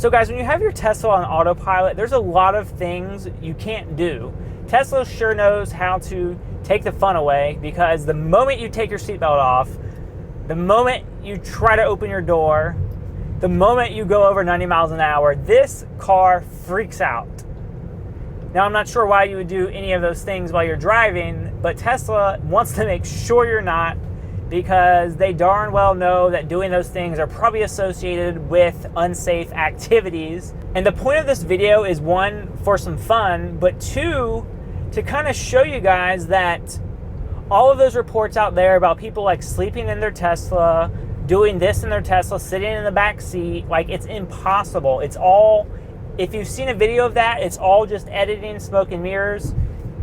So guys, when you have your Tesla on autopilot, there's a lot of things you can't do. Tesla sure knows how to take the fun away, because the moment you take your seatbelt off, the moment you try to open your door, the moment you go over 90 miles an hour, this car freaks out. Now, I'm not sure why you would do any of those things while you're driving, but Tesla wants to make sure you're not, because they darn well know that doing those things are probably associated with unsafe activities. And the point of this video is, one, for some fun, but two, to kind of show you guys that all of those reports out there about people like sleeping in their Tesla, doing this in their Tesla, sitting in the back seat, like, it's impossible. It's all, if you've seen a video of that, it's all just editing, smoke and mirrors.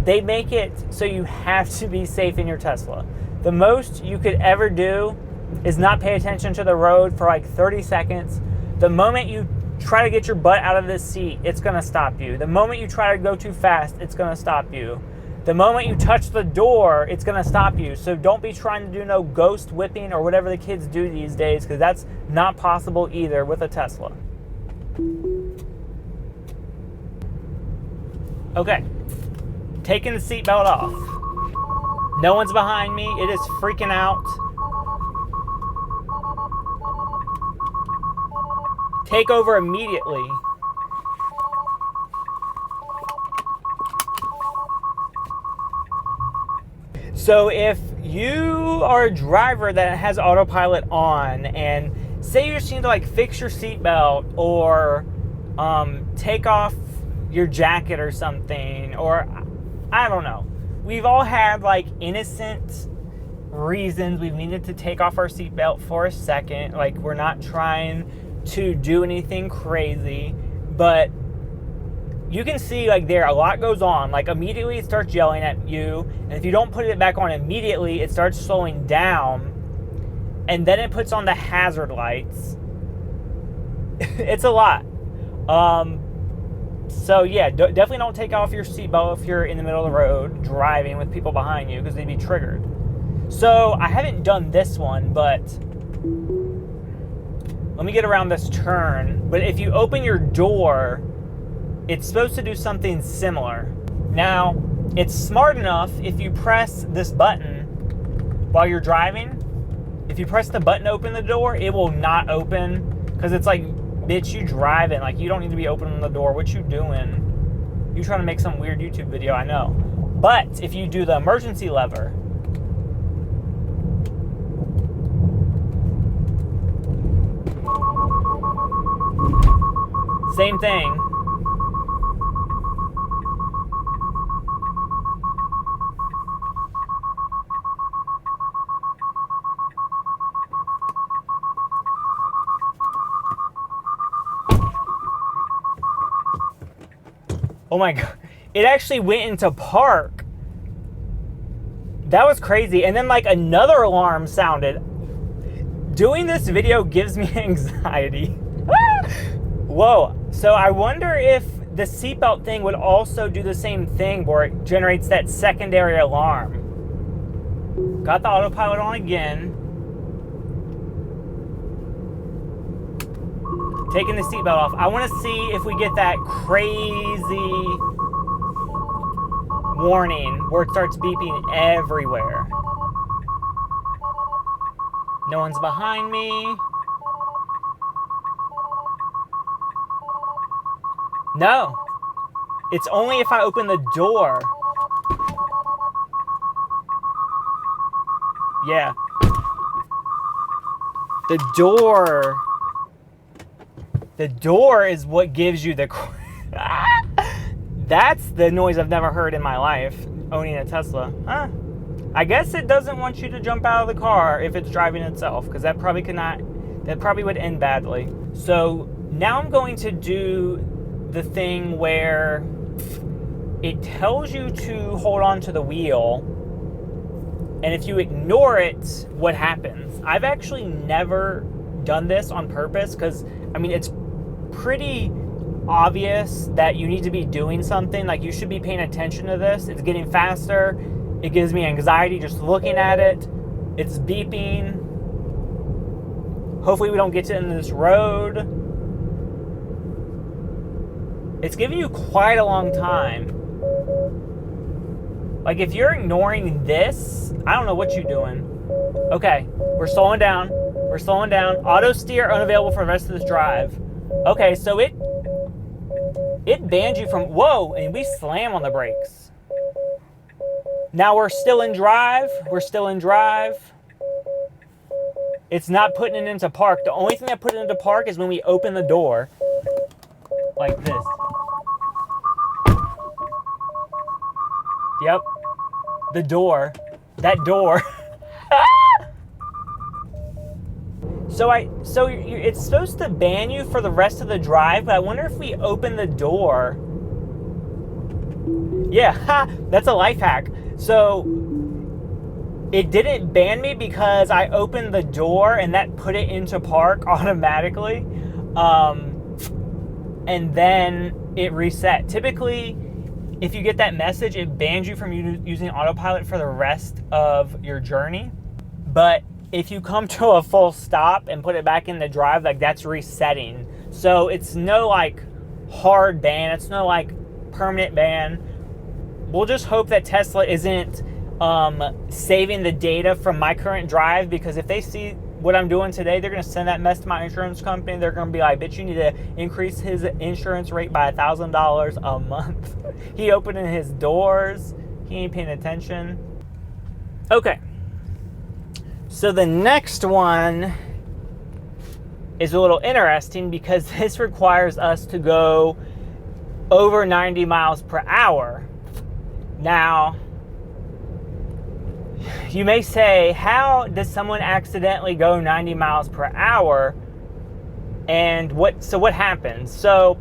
They make it so you have to be safe in your Tesla. The most you could ever do is not pay attention to the road for like 30 seconds. The moment you try to get your butt out of this seat, it's gonna stop you. The moment you try to go too fast, it's gonna stop you. The moment you touch the door, it's gonna stop you. So don't be trying to do no ghost whipping or whatever the kids do these days, because that's not possible either with a Tesla. Okay, taking the seatbelt off. No one's behind me. It is freaking out. Take over immediately. So if you are a driver that has autopilot on, and say you just need to like fix your seatbelt or take off your jacket or something, or I don't know. We've all had like innocent reasons we've needed to take off our seatbelt for a second. Like, we're not trying to do anything crazy, but you can see like there a lot goes on. Like, immediately it starts yelling at you, and if you don't put it back on immediately, it starts slowing down, and then it puts on the hazard lights. It's a lot. So yeah, definitely don't take off your seatbelt if you're in the middle of the road driving with people behind you, because they'd be triggered. So I haven't done this one, but let me get around this turn. But if you open your door, it's supposed to do something similar. Now, it's smart enough, if you press this button while you're driving, if you press the button to open the door, it will not open, because it's like, bitch, you driving. Like, you don't need to be opening the door. What you doing? You trying to make some weird YouTube video, I know. But if you do the emergency lever, same thing. Oh my God, it actually went into park. That was crazy. And then like another alarm sounded. Doing this video gives me anxiety. Whoa, so I wonder if the seatbelt thing would also do the same thing where it generates that secondary alarm. Got the autopilot on again. Taking the seatbelt off. I want to see if we get that crazy warning where it starts beeping everywhere. No one's behind me. No. It's only if I open the door. Yeah. The door. The door is what gives you the... That's the noise I've never heard in my life, owning a Tesla. Huh. I guess it doesn't want you to jump out of the car if it's driving itself, because that probably could not... That probably would end badly. So now I'm going to do the thing where it tells you to hold on to the wheel, and if you ignore it, what happens? I've actually never done this on purpose, because, I mean, it's pretty obvious that you need to be doing something. Like, you should be paying attention to this. It's getting faster. It gives me anxiety just looking at it. It's beeping. Hopefully we don't get to end this road. It's giving you quite a long time. Like, if you're ignoring this, I don't know what you're doing. Okay, we're slowing down. We're slowing down. Auto steer unavailable for the rest of this drive. Okay, so it banned you from, whoa, and we slam on the brakes. Now we're still in drive. We're still in drive. It's not putting it into park. The only thing that put it into park is when we open the door. Like this. Yep. The door. That door. So it's supposed to ban you for the rest of the drive, but I wonder if we open the door. Yeah, that's a life hack. So it didn't ban me because I opened the door and that put it into park automatically. And then it reset. Typically, if you get that message, it bans you from using Autopilot for the rest of your journey. But if you come to a full stop and put it back in the drive, like, that's resetting. So it's no like hard ban. It's no like permanent ban. We'll just hope that Tesla isn't saving the data from my current drive, because if they see what I'm doing today, they're going to send that mess to my insurance company. They're going to be like, bitch, you need to increase his insurance rate by $1,000 a month. He opening his doors. He ain't paying attention. Okay. So the next one is a little interesting because this requires us to go over 90 miles per hour. Now, you may say, how does someone accidentally go 90 miles per hour? And what happens? So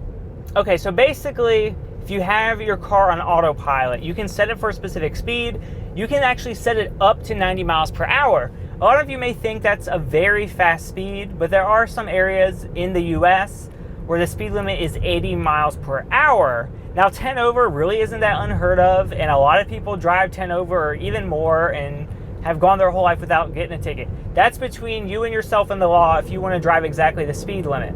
basically, if you have your car on autopilot, you can set it for a specific speed. You can actually set it up to 90 miles per hour. A lot of you may think that's a very fast speed, but there are some areas in the US where the speed limit is 80 miles per hour. Now, 10 over really isn't that unheard of, and a lot of people drive 10 over or even more and have gone their whole life without getting a ticket. That's between you and yourself and the law if you want to drive exactly the speed limit.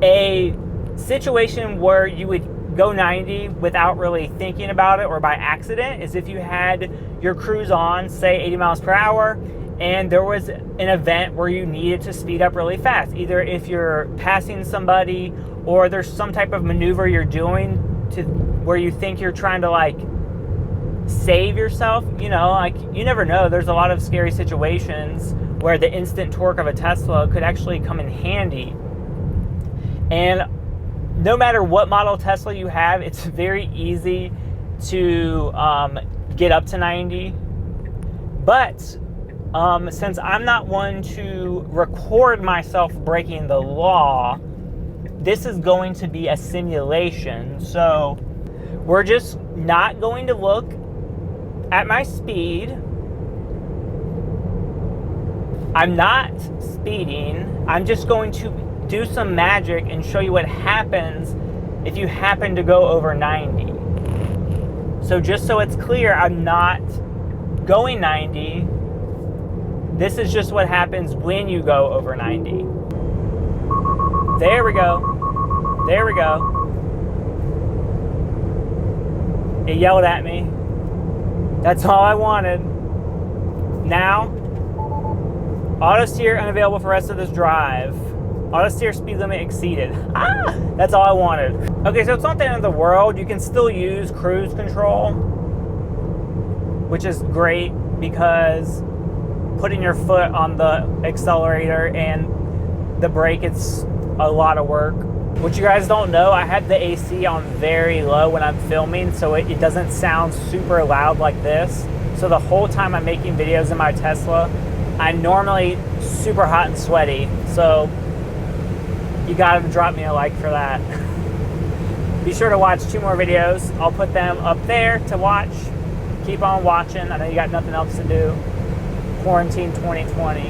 A situation where you would go 90 without really thinking about it or by accident is if you had your cruise on, say 80 miles per hour, and there was an event where you needed to speed up really fast. Either if you're passing somebody or there's some type of maneuver you're doing to where you think you're trying to like save yourself, you know, like you never know. There's a lot of scary situations where the instant torque of a Tesla could actually come in handy. And no matter what model Tesla you have, it's very easy to get up to 90. But since I'm not one to record myself breaking the law, this is going to be a simulation. So we're just not going to look at my speed. I'm not speeding. I'm just going to do some magic and show you what happens if you happen to go over 90. So just so it's clear, I'm not going 90. This is just what happens when you go over 90. There we go. There we go. It yelled at me. That's all I wanted. Now, auto steer unavailable for the rest of this drive. Auto steer speed limit exceeded. That's all I wanted. Okay, so it's not the end of the world. You can still use cruise control, which is great because putting your foot on the accelerator and the brake, it's a lot of work. What you guys don't know, I had the AC on very low when I'm filming, so it doesn't sound super loud like this. So the whole time I'm making videos in my Tesla, I'm normally super hot and sweaty. So you gotta drop me a like for that. Be sure to watch 2 more videos. I'll put them up there to watch. Keep on watching. I know you got nothing else to do. Quarantine 2020.